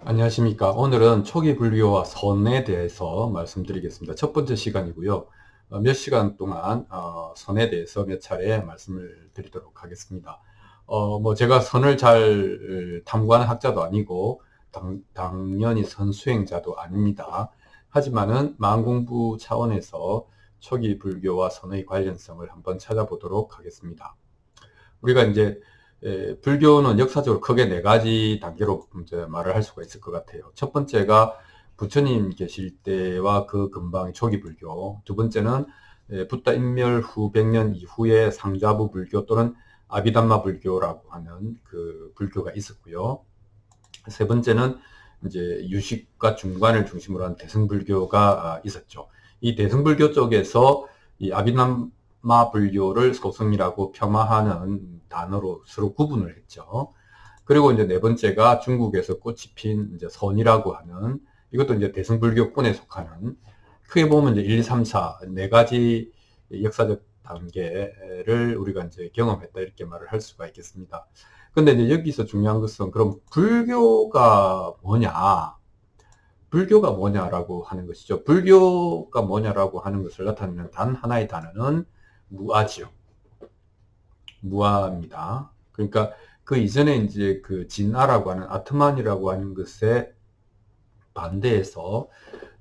안녕하십니까. 오늘은 초기 불교와 선에 대해서 말씀드리겠습니다. 첫 번째 시간이고요. 몇 시간 동안 선에 대해서 몇 차례 말씀을 드리도록 하겠습니다. 제가 선을 잘 탐구하는 학자도 아니고 당연히 선수행자도 아닙니다. 하지만은 마음공부 차원에서 초기 불교와 선의 관련성을 한번 찾아보도록 하겠습니다. 우리가 이제 불교는 역사적으로 크게 네 가지 단계로 이제 말을 할 수가 있을 것 같아요. 첫 번째가 부처님 계실 때와 그 근방의 초기 불교. 두 번째는 붓다 인멸 후 100년 이후에 상좌부 불교 또는 아비담마 불교라고 하는 그 불교가 있었고요. 세 번째는 이제 유식과 중관을 중심으로 한 대승불교가 있었죠. 이 대승불교 쪽에서 이 아비담마 불교를 소승이라고 폄하하는 단어로 서로 구분을 했죠. 그리고 이제 네 번째가 중국에서 꽃이 핀 이제 선이라고 하는, 이것도 이제 대승불교권에 속하는, 크게 보면 이제 1, 2, 3, 4 네 가지 역사적 단계를 우리가 이제 경험했다, 이렇게 말을 할 수가 있겠습니다. 근데 이제 여기서 중요한 것은, 그럼 불교가 뭐냐? 불교가 뭐냐라고 하는 것이죠. 불교가 뭐냐라고 하는 것을 나타내는 단 하나의 단어는 무아지요. 무아입니다. 그러니까 그 이전에 이제 그 진아라고 하는 아트만이라고 하는 것에 반대해서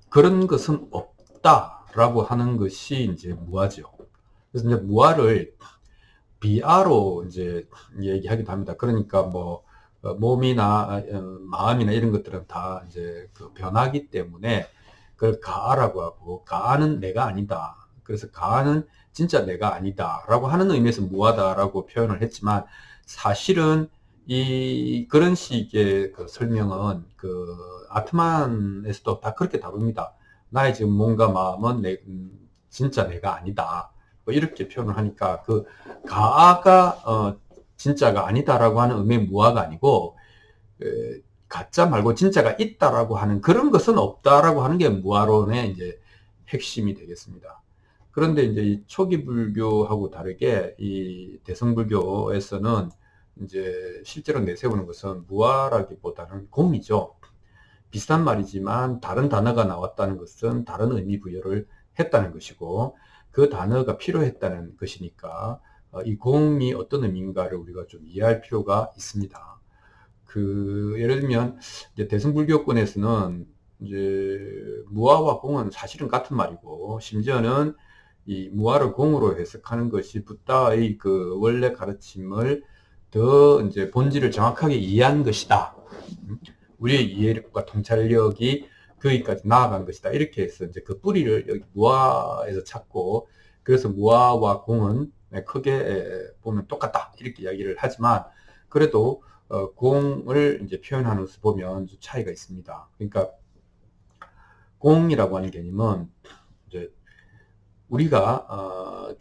그런 것은 없다라고 하는 것이 이제 무아지요. 그래서 이제 무아를 비아로 이제 얘기하기도 합니다. 그러니까 몸이나 마음이나 이런 것들은 다 이제 그 변하기 때문에 그걸 가라고 하고, 가는 내가 아니다. 그래서 가는 진짜 내가 아니다라고 하는 의미에서 무하다라고 표현을 했지만, 사실은 이 그런 식의 그 설명은 그 아트만에서도 다 그렇게 다룹니다. 나의 지금 몸과 마음은 진짜 내가 아니다. 뭐 이렇게 표현을 하니까 그 가가 진짜가 아니다라고 하는 의미의 무아가 아니고, 가짜 말고 진짜가 있다라고 하는 그런 것은 없다라고 하는 게 무아론의 이제 핵심이 되겠습니다. 그런데 이제 이 초기 불교하고 다르게 이 대승불교에서는 이제 실제로 내세우는 것은 무아라기보다는 공이죠. 비슷한 말이지만 다른 단어가 나왔다는 것은 다른 의미 부여를 했다는 것이고, 그 단어가 필요했다는 것이니까 이 공이 어떤 의미인가를 우리가 좀 이해할 필요가 있습니다. 예를 들면 이제 대승불교권에서는 이제 무아와 공은 사실은 같은 말이고, 심지어는 이 무아를 공으로 해석하는 것이 붓다의 그 원래 가르침을 더 이제 본질을 정확하게 이해한 것이다. 우리의 이해력과 통찰력이 거기까지 나아간 것이다. 이렇게 해서 이제 그 뿌리를 여기 무아에서 찾고, 그래서 무아와 공은 크게 보면 똑같다, 이렇게 이야기를 하지만, 그래도 공을 이제 표현하는 것을 보면 차이가 있습니다. 그러니까 공이라고 하는 개념은 이제 우리가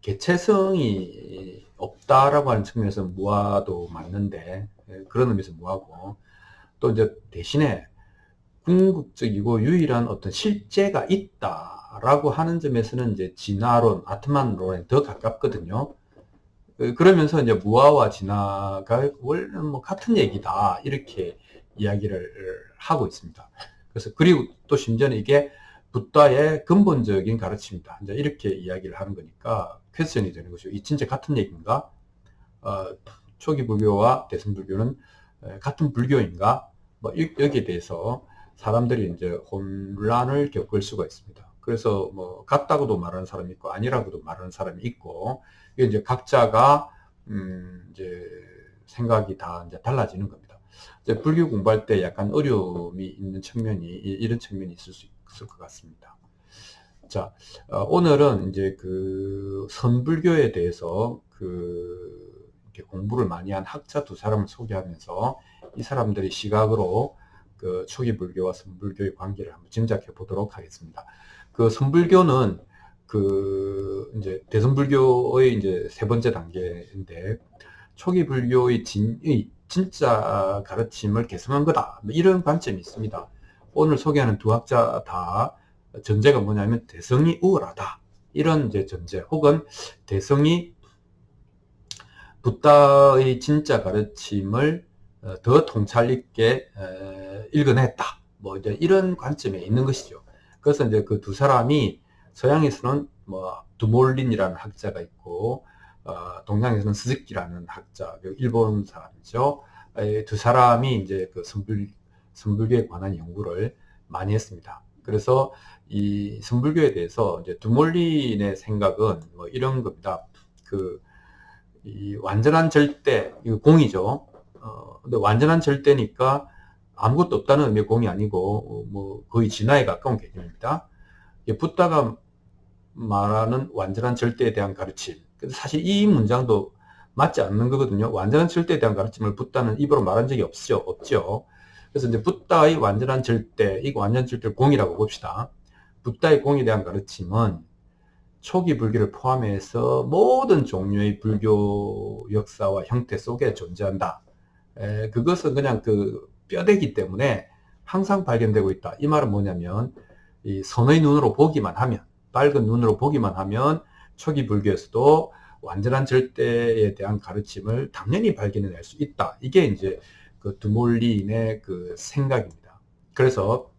개체성이 없다라고 하는 측면에서 무아도 맞는데, 그런 의미에서 무아고, 또 이제 대신에 궁극적이고 유일한 어떤 실제가 있다라고 하는 점에서는 이제 진화론, 아트만론에 더 가깝거든요. 그러면서 이제 무아와 진화가 원래 뭐 같은 얘기다, 이렇게 이야기를 하고 있습니다. 그래서 그리고 또 심지어는 이게 붓다의 근본적인 가르침이다, 이제 이렇게 이야기를 하는 거니까 퀘스천이 되는 것이고, 이 진짜 같은 얘기인가? 초기 불교와 대승불교는 같은 불교인가? 뭐 여기에 대해서 사람들이 이제 혼란을 겪을 수가 있습니다. 그래서 뭐 같다고도 말하는 사람이 있고 아니라고도 말하는 사람이 있고, 이게 이제 각자가 이제 생각이 다 이제 달라지는 겁니다. 이제 불교 공부할 때 약간 어려움이 있는 측면이, 이런 측면이 있을 수 있을 것 같습니다. 자, 오늘은 이제 그 선불교에 대해서 이렇게 공부를 많이 한 학자 두 사람을 소개하면서 이 사람들의 시각으로 그 초기 불교와 선불교의 관계를 한번 짐작해 보도록 하겠습니다. 그 선불교는 그 이제 대선불교의 이제 세 번째 단계인데, 초기 불교의 진짜 가르침을 개성한 거다, 뭐 이런 관점이 있습니다. 오늘 소개하는 두 학자 다 전제가 뭐냐면 대성이 우월하다, 이런 이제 전제, 혹은 대성이 붓다의 진짜 가르침을 더 통찰 있게 읽어냈다. 뭐 이제 이런 관점에 있는 것이죠. 그래서 이제 그 두 사람이 서양에서는 뭐 두몰린이라는 학자가 있고 동양에서는 스즈키라는 학자, 일본 사람이죠. 두 사람이 이제 그 선불교에 관한 연구를 많이 했습니다. 그래서 이 선불교에 대해서 이제 두몰린의 생각은 뭐 이런 겁니다. 이 완전한 절대, 이거 공이죠. 근데 완전한 절대니까 아무것도 없다는 의미의 공이 아니고, 뭐, 거의 진화에 가까운 개념입니다. 붓다가 말하는 완전한 절대에 대한 가르침. 사실 이 문장도 맞지 않는 거거든요. 완전한 절대에 대한 가르침을 붓다는 입으로 말한 적이 없죠. 그래서 이제 붓다의 완전한 절대, 이거 완전 절대를 공이라고 봅시다. 붓다의 공에 대한 가르침은 초기 불교를 포함해서 모든 종류의 불교 역사와 형태 속에 존재한다. 그것은 그냥 그 뼈대기 때문에 항상 발견되고 있다. 이 말은 뭐냐면 이 선의 눈으로 보기만 하면, 밝은 눈으로 보기만 하면 초기 불교에서도 완전한 절대에 대한 가르침을 당연히 발견해낼 수 있다. 이게 이제 그 두몰린의 그 생각입니다. 그래서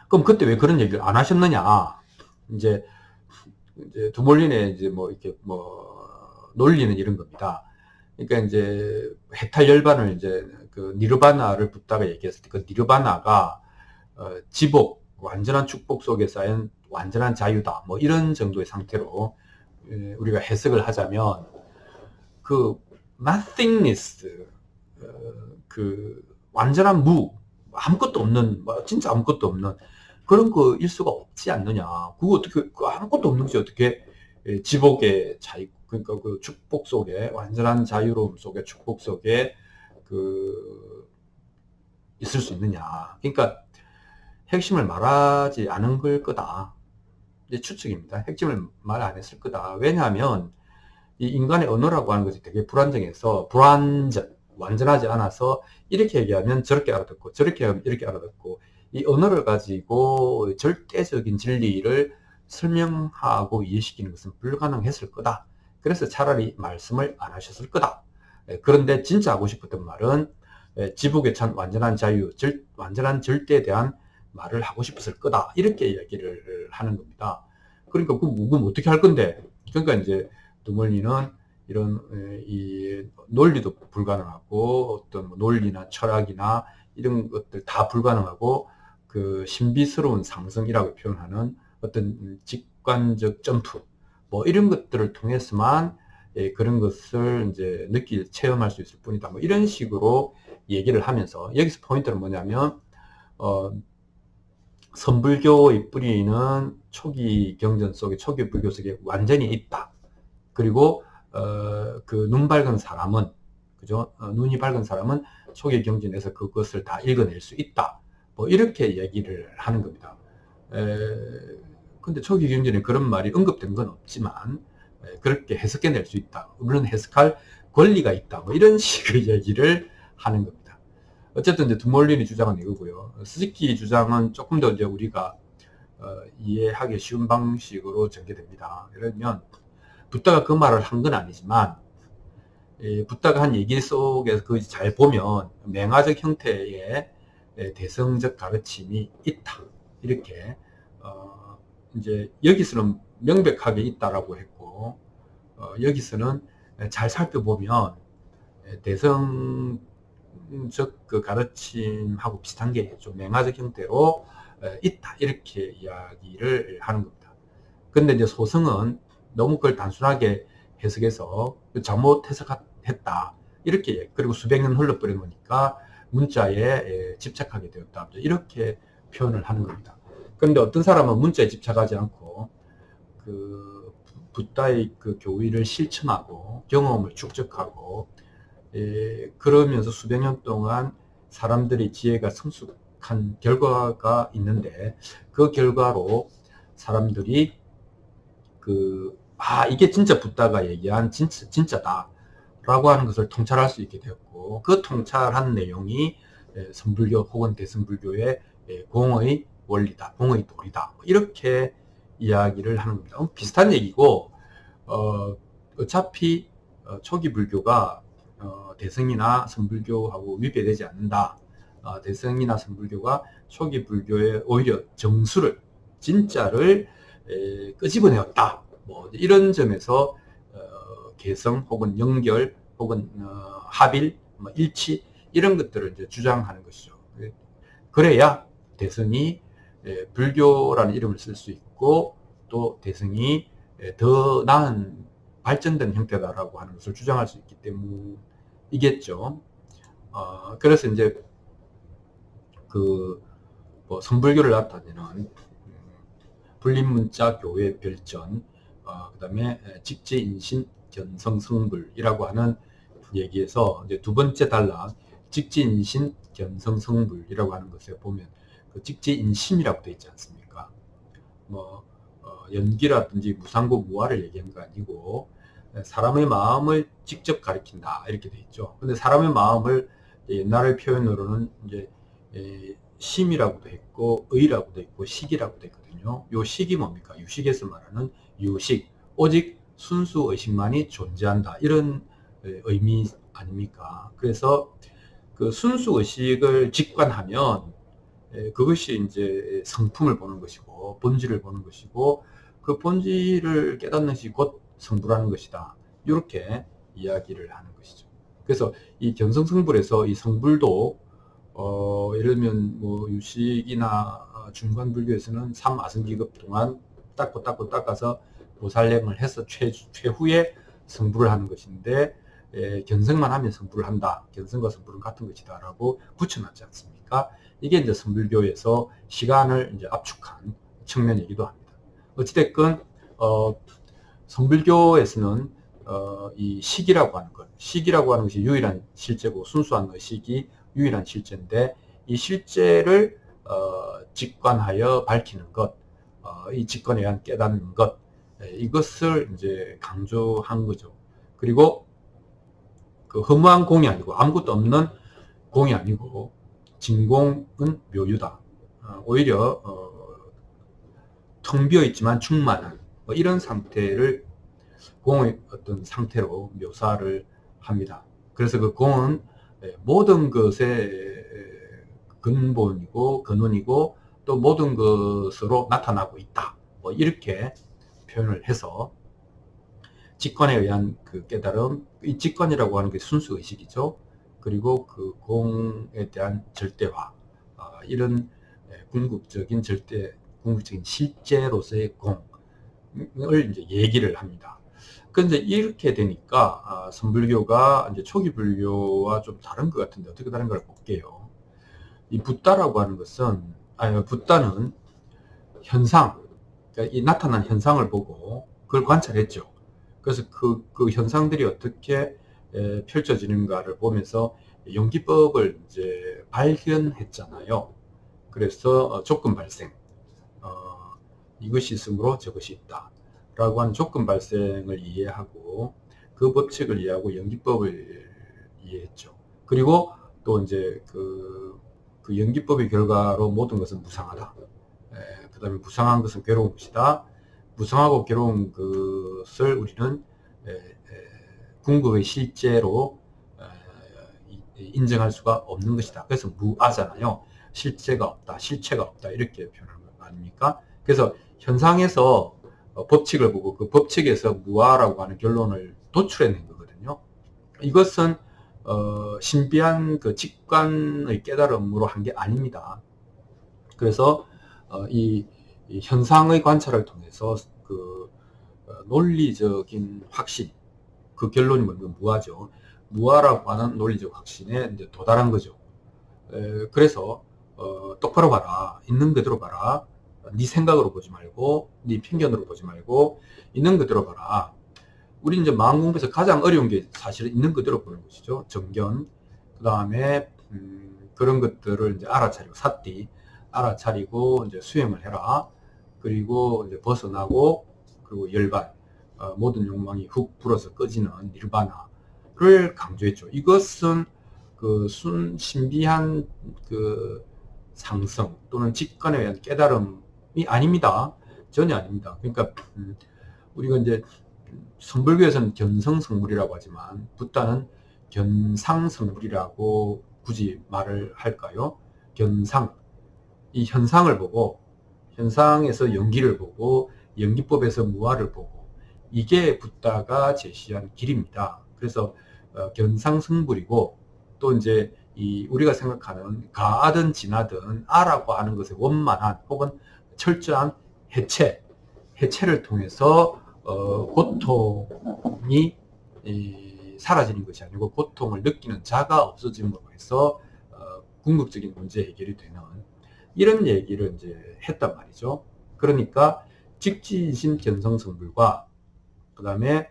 그럼 그때 왜 그런 얘기를 안 하셨느냐? 이제 두몰린의 이제 뭐 이렇게 뭐 논리는 이런 겁니다. 그러니까 이제 해탈 열반을 이제 그 니르바나를 붓다가 얘기했을 때 그 니르바나가 지복, 완전한 축복 속에 쌓인 완전한 자유다. 뭐 이런 정도의 상태로 우리가 해석을 하자면 그 nothingness, 그 완전한 무, 아무것도 없는, 진짜 아무것도 없는 그런 거일 수가 없지 않느냐. 그거 어떻게, 그 아무것도 없는 것이 어떻게 지복의 자유, 그러니까 그 축복 속에, 완전한 자유로움 속에, 축복 속에 있을 수 있느냐. 그러니까 핵심을 말하지 않은 걸 거다. 이제 추측입니다. 핵심을 말 안 했을 거다. 왜냐하면 이 인간의 언어라고 하는 것이 되게 불안정해서 완전하지 않아서 이렇게 얘기하면 저렇게 알아듣고 저렇게 하면 이렇게 알아듣고 이 언어를 가지고 절대적인 진리를 설명하고 이해시키는 것은 불가능했을 거다. 그래서 차라리 말씀을 안 하셨을 거다. 그런데 진짜 하고 싶었던 말은 지복에 찬 완전한 자유, 완전한 절대에 대한 말을 하고 싶었을 거다. 이렇게 얘기를 하는 겁니다. 그러니까 그럼 어떻게 할 건데? 그러니까 이제 두몰리는 이런 이 논리도 불가능하고 어떤 논리나 철학이나 이런 것들 다 불가능하고 그 신비스러운 상승이라고 표현하는 어떤 직관적 점프 뭐 이런 것들을 통해서만 그런 것을 이제 체험할 수 있을 뿐이다. 뭐 이런 식으로 얘기를 하면서 여기서 포인트는 뭐냐면 선불교의 뿌리는 초기 경전 속에 초기 불교 속에 완전히 있다. 그리고 그 눈 밝은 사람은 그죠? 눈이 밝은 사람은 초기 경전에서 그것을 다 읽어낼 수 있다. 뭐 이렇게 얘기를 하는 겁니다. 근데 초기 경전에 그런 말이 언급된 건 없지만 그렇게 해석해낼 수 있다. 물론 해석할 권리가 있다. 뭐 이런 식의 얘기를 하는 겁니다. 어쨌든 이제 두몰린이 주장은 이거고요. 스즈키 주장은 조금 더 이제 우리가 이해하기 쉬운 방식으로 전개됩니다. 예를 들면 붓다가 그 말을 한 건 아니지만 붓다가 한 얘기 속에서 그 잘 보면 맹아적 형태의 대성적 가르침이 있다. 이렇게 이제 여기서는 명백하게 있다라고 했고 여기서는 잘 살펴보면 대성적 그 가르침하고 비슷한 게 좀 맹아적 형태로 있다. 이렇게 이야기를 하는 겁니다. 근데 이제 소승은 너무 그걸 단순하게 해석해서 잘못 해석했다. 이렇게, 그리고 수백 년 흘러버린 거니까 문자에 집착하게 되었다. 이렇게 표현을 하는 겁니다. 그런데 어떤 사람은 문자에 집착하지 않고 그 붓다의 그 교의를 실천하고 경험을 축적하고 그러면서 수백 년 동안 사람들의 지혜가 성숙한 결과가 있는데 그 결과로 사람들이 이게 진짜 붓다가 얘기한 진짜다 라고 하는 것을 통찰할 수 있게 되었고 그 통찰한 내용이 선불교 혹은 대승불교의 공의 원리다, 공의 도리다 이렇게 이야기를 하는 겁니다. 비슷한 얘기고 어차피 초기 불교가 대승이나 선불교하고 위배되지 않는다. 대승이나 성불교가 초기 불교의 오히려 정수를, 진짜를 끄집어내었다. 뭐 이런 점에서 개성 혹은 연결 혹은 합일, 뭐 일치 이런 것들을 이제 주장하는 것이죠. 그래야 대승이 불교라는 이름을 쓸 수 있고 또 대승이 더 나은 발전된 형태다라고 하는 것을 주장할 수 있기 때문이겠죠. 그래서 이제 뭐 선불교를 나타내는 불린문자 교회 별전, 그 다음에 직지인신 견성성불이라고 하는 얘기에서 이제 두 번째 단락 직지인신 견성성불이라고 하는 것에 보면 그 직지인심이라고 되어 있지 않습니까? 뭐 연기라든지 무상고 무아를 얘기한 거 아니고 사람의 마음을 직접 가리킨다 이렇게 되어 있죠. 근데 사람의 마음을 옛날의 표현으로는 이제 심이라고도 했고 의라고도 했고 식이라고도 했거든요. 요 식이 뭡니까? 유식에서 말하는 유식, 오직 순수 의식만이 존재한다 이런 의미 아닙니까? 그래서 그 순수 의식을 직관하면 그것이 이제 성품을 보는 것이고 본질을 보는 것이고 그 본질을 깨닫는 것이 곧 성불하는 것이다. 이렇게 이야기를 하는 것이죠. 그래서 이 견성성불에서 이 성불도 예를 들면 뭐 유식이나 중간불교에서는 3아승기급 동안 닦고 닦아서 보살lem을 해서 최후에 성불을 하는 것인데 견성만 하면 성불을 한다. 견성과 성불은 같은 것이다 라고 붙여놨지 않습니까? 이게 이제 성불교에서 시간을 이제 압축한 측면이기도 합니다. 어찌됐건 성불교에서는 이 식이라고 하는 것, 식이라고 하는 것이 유일한 실제고 순수한 의식이 유일한 실제인데 이 실제를 직관하여 밝히는 것, 이 직관에 의한 깨닫는 것, 이것을 이제 강조한 거죠. 그리고 그 허무한 공이 아니고 아무것도 없는 공이 아니고 진공은 묘유다. 오히려 텅 비어 있지만 충만한 뭐 이런 상태를 공의 어떤 상태로 묘사를 합니다. 그래서 그 공은 모든 것의 근본이고 근원이고 또 모든 것으로 나타나고 있다. 뭐 이렇게 표현을 해서 직관에 의한 그 깨달음, 이 직관이라고 하는 게 순수 의식이죠. 그리고 그 공에 대한 절대화, 이런 궁극적인 실제로서의 공을 이제 얘기를 합니다. 근데 이렇게 되니까 선불교가 이제 초기 불교와 좀 다른 것 같은데 어떻게 다른 걸 볼게요. 이 붓다라고 하는 것은 붓다는 현상, 그러니까 이 나타난 현상을 보고 그걸 관찰했죠. 그래서 그 현상들이 어떻게 펼쳐지는가를 보면서 연기법을 이제 발견했잖아요. 그래서 조건 발생, 이것이 있으므로 저것이 있다 라고 하는 조건 발생을 이해하고 그 법칙을 이해하고 연기법을 이해했죠. 그리고 또 이제 그 연기법의 결과로 모든 것은 무상하다. 그 다음에 무상한 것은 괴로운 것이다. 무상하고 괴로운 것을 우리는 궁극의 실제로 인정할 수가 없는 것이다. 그래서 무아잖아요. 실제가 없다, 실체가 없다 이렇게 표현하는 거 아닙니까? 그래서 현상에서 법칙을 보고 그 법칙에서 무아라고 하는 결론을 도출해낸 거거든요. 이것은 신비한 그 직관의 깨달음으로 한 게 아닙니다. 그래서 이 현상의 관찰을 통해서 그 논리적인 확신, 그 결론이 뭐냐면 무아죠. 무아라고 하는 논리적 확신에 이제 도달한 거죠. 그래서 똑바로 봐라, 있는 그대로 봐라. 네 생각으로 보지 말고 네 편견으로 보지 말고 있는 그대로 봐라. 우리 이제 마음 공부에서 가장 어려운 게 사실은 있는 그대로 보는 것이죠. 정견, 그 다음에 그런 것들을 이제 알아차리고 사띠 알아차리고 이제 수행을 해라. 그리고 이제 벗어나고 그리고 열반, 모든 욕망이 훅 불어서 꺼지는 니르바나를 강조했죠. 이것은 그 신비한 그 상성 또는 직관에 의한 깨달음이 아닙니다. 전혀 아닙니다. 그러니까 우리가 이제 선불교에서는 견성성불이라고 하지만 붓다는 견상성불이라고 굳이 말을 할까요? 견상, 이 현상을 보고, 현상에서 연기를 보고, 연기법에서 무아를 보고, 이게 붓다가 제시한 길입니다. 그래서 견상승불이고, 또 이제 이 우리가 생각하는 가하든 진하든 아라고 하는 것의 원만한 혹은 철저한 해체를 통해서 고통이 사라지는 것이 아니고 고통을 느끼는 자가 없어짐으로 해서 궁극적인 문제 해결이 되는 이런 얘기를 이제 했단 말이죠. 그러니까 직지신 견성성불과 그 다음에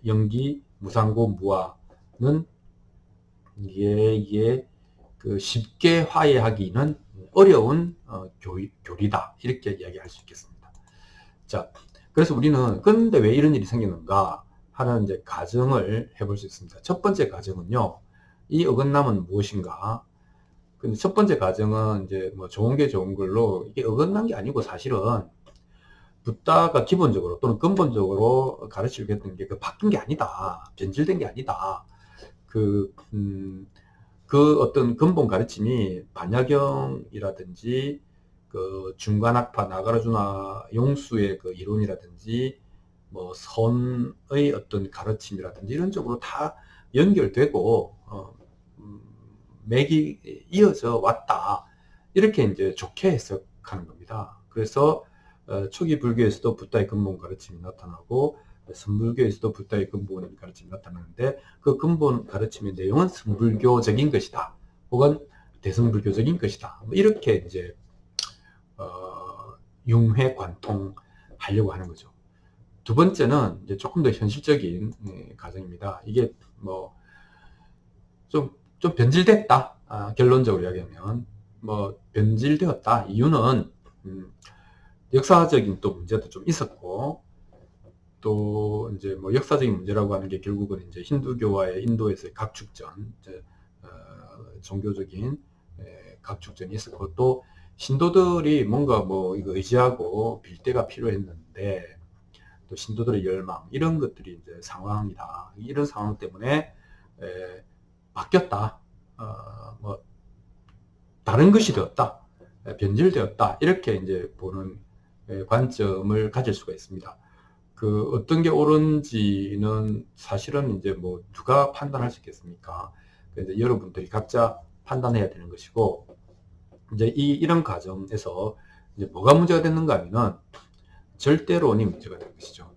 연기 무상고 무아는 이게 그 쉽게 화해하기는 어려운 교리다, 이렇게 이야기할 수 있겠습니다. 자, 그래서 우리는 근데 왜 이런 일이 생기는가 하는 이제 가정을 해볼 수 있습니다. 첫 번째 가정은요, 이 어긋남은 무엇인가? 근데 첫 번째 가정은 이제 뭐 좋은 게 좋은 걸로 이게 어긋난 게 아니고 사실은 붓다가 기본적으로 또는 근본적으로 가르치려고 했던 게 그 바뀐 게 아니다, 변질된 게 아니다. 그 어떤 근본 가르침이 반야경이라든지 그 중간학파 나가라주나 용수의 그 이론이라든지 뭐 선의 어떤 가르침이라든지 이런 쪽으로 다 연결되고 맥이 이어져 왔다, 이렇게 이제 좋게 해석하는 겁니다. 그래서 초기 불교에서도 붓다의 근본 가르침이 나타나고 선불교에서도 붓다의 근본 가르침이 나타나는데 그 근본 가르침의 내용은 선불교적인 것이다, 혹은 대승불교적인 것이다, 뭐 이렇게 이제 융회 관통하려고 하는 거죠. 두 번째는 이제 조금 더 현실적인 가정입니다. 이게 뭐 좀 변질됐다, 결론적으로 이야기하면 뭐 변질되었다. 이유는 역사적인 또 문제도 좀 있었고, 또 이제 뭐 역사적인 문제라고 하는 게 결국은 이제 힌두교와의 인도에서의 각축전, 종교적인 각축전이 있었고, 또 신도들이 뭔가 뭐 이거 의지하고 빌대가 필요했는데 또 신도들의 열망, 이런 것들이 이제 상황이다. 이런 상황 때문에 바뀌었다, 뭐 다른 것이 되었다, 변질되었다, 이렇게 이제 보는 관점을 가질 수가 있습니다. 그 어떤 게 옳은지는 사실은 이제 뭐 누가 판단할 수 있겠습니까? 이제 여러분들이 각자 판단해야 되는 것이고, 이제 이런 과정에서 이제 뭐가 문제가 됐는가 하면은 절대론이 문제가 되는 것이죠.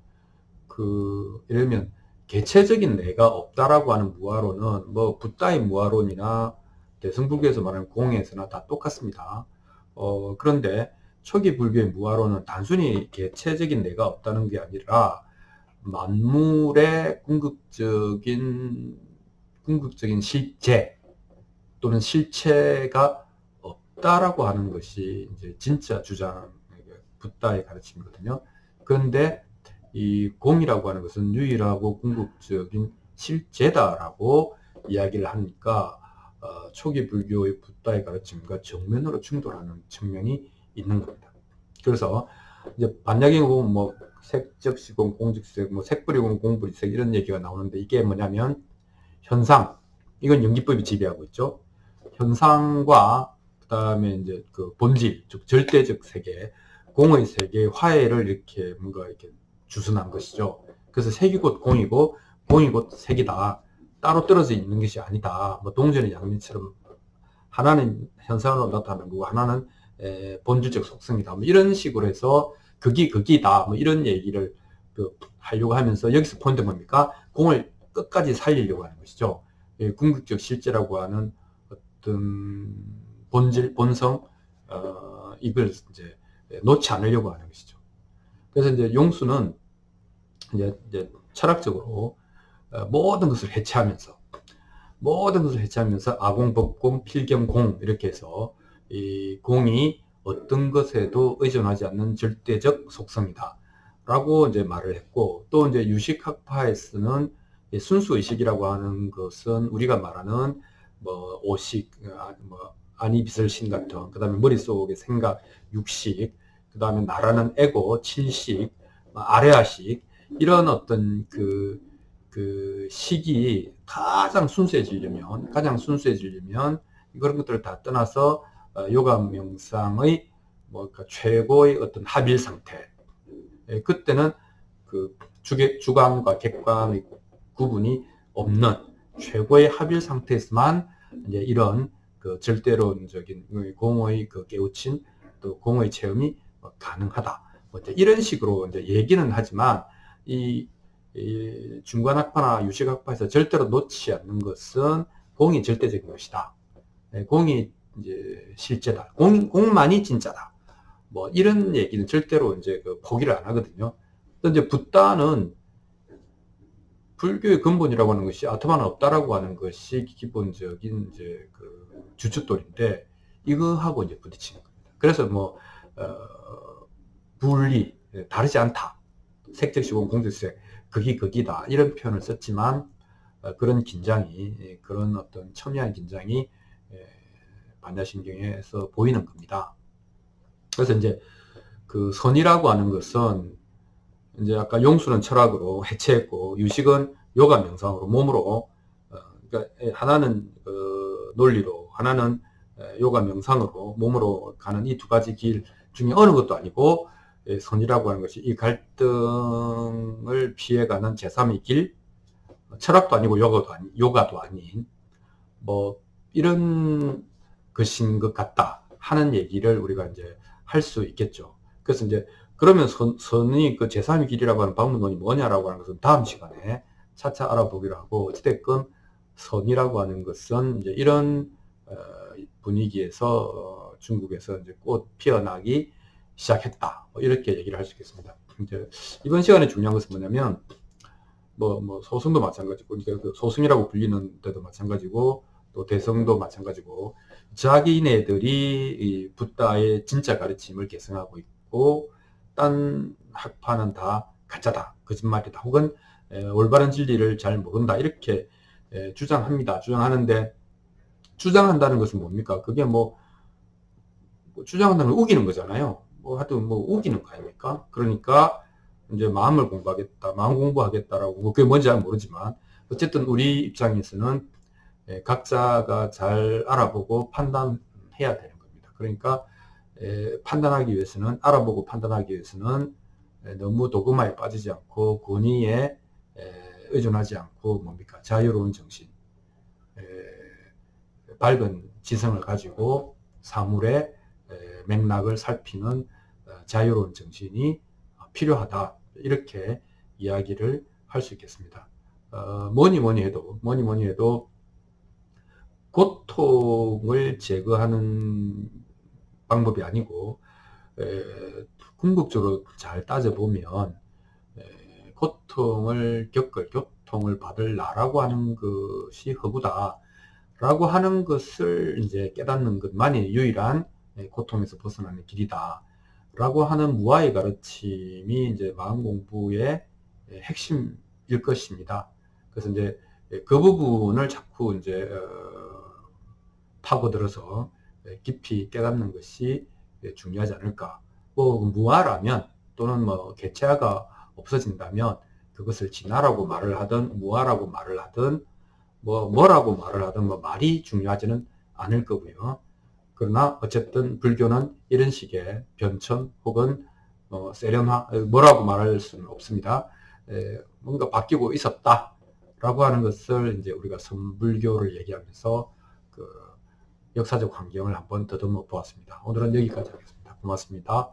예를 들면 개체적인 내가 없다라고 하는 무아론은 뭐 붓다의 무아론이나 대승불교에서 말하는 공에서나 다 똑같습니다. 그런데 초기 불교의 무아론은 단순히 개체적인 내가 없다는 게 아니라 만물의 궁극적인 실제 또는 실체가 없다라고 하는 것이 이제 진짜 주장, 붓다의 가르침이거든요. 그런데 이 공이라고 하는 것은 유일하고 궁극적인 실제다라고 이야기를 하니까 초기 불교의 붓다의 가르침과 정면으로 충돌하는 측면이 있는 겁니다. 그래서 이제 반야경에 보면 뭐 색적시공, 공직색, 뭐 색불이공, 공불이색 이런 얘기가 나오는데, 이게 뭐냐면 현상, 이건 연기법이 지배하고 있죠. 현상과 그 다음에 이제 그 본질, 즉 절대적 세계, 공의 세계의 화해를 이렇게 뭔가 이렇게 주선한 것이죠. 그래서 색이 곧 공이고 공이 곧 색이다, 따로 떨어져 있는 것이 아니다, 뭐 동전의 양면처럼 하나는 현상으로 나타나는 거고 하나는 본질적 속성이다, 뭐 이런 식으로 해서 극이 극이다, 뭐 이런 얘기를 하려고 하면서, 여기서 포인트 뭡니까? 공을 끝까지 살리려고 하는 것이죠. 궁극적 실제라고 하는 어떤 본질, 본성, 이걸 이제 놓지 않으려고 하는 것이죠. 그래서 이제 용수는 이제 철학적으로 모든 것을 해체하면서 아공, 법공, 필경, 공, 이렇게 해서 이 공이 어떤 것에도 의존하지 않는 절대적 속성이다 라고 이제 말을 했고, 또 이제 유식학파에서는 순수의식이라고 하는 것은 우리가 말하는 뭐 오식, 뭐 아니비설신 같은, 그 다음에 머릿속의 생각, 육식, 그 다음에 나라는 에고, 칠식, 아레아식, 이런 어떤 그 식이 가장 순수해지려면 그런 것들을 다 떠나서 요가 명상의 그러니까 최고의 어떤 합일 상태. 그때는 그 주관과 객관의 구분이 없는 최고의 합일 상태에서만 이제 이런 그 절대론적인 공의 그 깨우침 또 공의 체험이 가능하다. 이런 식으로 이제 얘기는 하지만 이 중관학파나 유식학파에서 절대로 놓지 않는 것은 공이 절대적인 것이다. 공이 이제 실제다. 공만이 진짜다. 이런 얘기는 절대로 이제 포기를 안 하거든요. 또 이제 붓다는 불교의 근본이라고 하는 것이 아트마는 없다라고 하는 것이 기본적인 이제 그 주춧돌인데 이거하고 이제 부딪히는 겁니다. 그래서 분리 다르지 않다. 색적시공 공적색 극이다 이런 표현을 썼지만 그런 긴장이 그런 어떤 첨예한 긴장이 반야신경에서 보이는 겁니다. 그래서 이제 그 선이라고 하는 것은 이제 아까 용수는 철학으로 해체했고 유식은 요가 명상으로 몸으로 그러니까 하나는 논리로 하나는 요가 명상으로 몸으로 가는 이 두 가지 길 중에 어느 것도 아니고 선이라고 하는 것이 이 갈등을 피해가는 제3의 길 철학도 아니고 요가도 아닌 이런 것인 것 같다 하는 얘기를 우리가 이제 할 수 있겠죠. 그래서 이제 그러면 선이 그 제3의 길이라고 하는 방문론이 뭐냐라고 하는 것은 다음 시간에 차차 알아보기로 하고 어찌됐건 선이라고 하는 것은 이제 이런 분위기에서 중국에서 이제 꽃 피어나기 시작했다. 이렇게 얘기를 할 수 있겠습니다. 이제 이번 시간에 중요한 것은 뭐냐면 소승도 마찬가지고 그 소승이라고 불리는 데도 마찬가지고 또 대성도 마찬가지고 자기네들이 이 붓다의 진짜 가르침을 계승하고 있고 딴 학파는 다 가짜다, 거짓말이다, 혹은 올바른 진리를 잘 모른다 이렇게 주장합니다. 주장하는데 주장한다는 것은 뭡니까? 그게 주장한다는 건 우기는 거잖아요. 하여튼 우기는 거 아닙니까? 그러니까 이제 마음을 공부하겠다, 마음 공부하겠다라고 그게 뭔지 잘 모르지만 어쨌든 우리 입장에서는 각자가 잘 알아보고 판단해야 되는 겁니다. 그러니까 판단하기 위해서는 알아보고 판단하기 위해서는 너무 도그마에 빠지지 않고 권위에 의존하지 않고 자유로운 정신, 밝은 지성을 가지고 사물의 맥락을 살피는 자유로운 정신이 필요하다 이렇게 이야기를 할 수 있겠습니다. 뭐니 해도 고통을 제거하는 방법이 아니고 궁극적으로 잘 따져보면 고통을 받을 나라고 하는 것이 허구다 라고 하는 것을 이제 깨닫는 것만이 유일한 고통에서 벗어나는 길이다 라고 하는 무아의 가르침이 이제 마음 공부의 핵심일 것입니다. 그래서 이제 그 부분을 자꾸 이제 파고들어서 깊이 깨닫는 것이 중요하지 않을까. 무아라면 또는 개체화가 없어진다면 그것을 진화라고 말을 하든 무아라고 말을 하든 뭐라고 말을 하든 말이 중요하지는 않을 거고요. 그러나 어쨌든 불교는 이런 식의 변천 혹은 세련화 뭐라고 말할 수는 없습니다. 뭔가 바뀌고 있었다 라고 하는 것을 이제 우리가 선불교를 얘기하면서 그 역사적 환경을 한번 더듬어 보았습니다. 오늘은 여기까지 하겠습니다. 고맙습니다.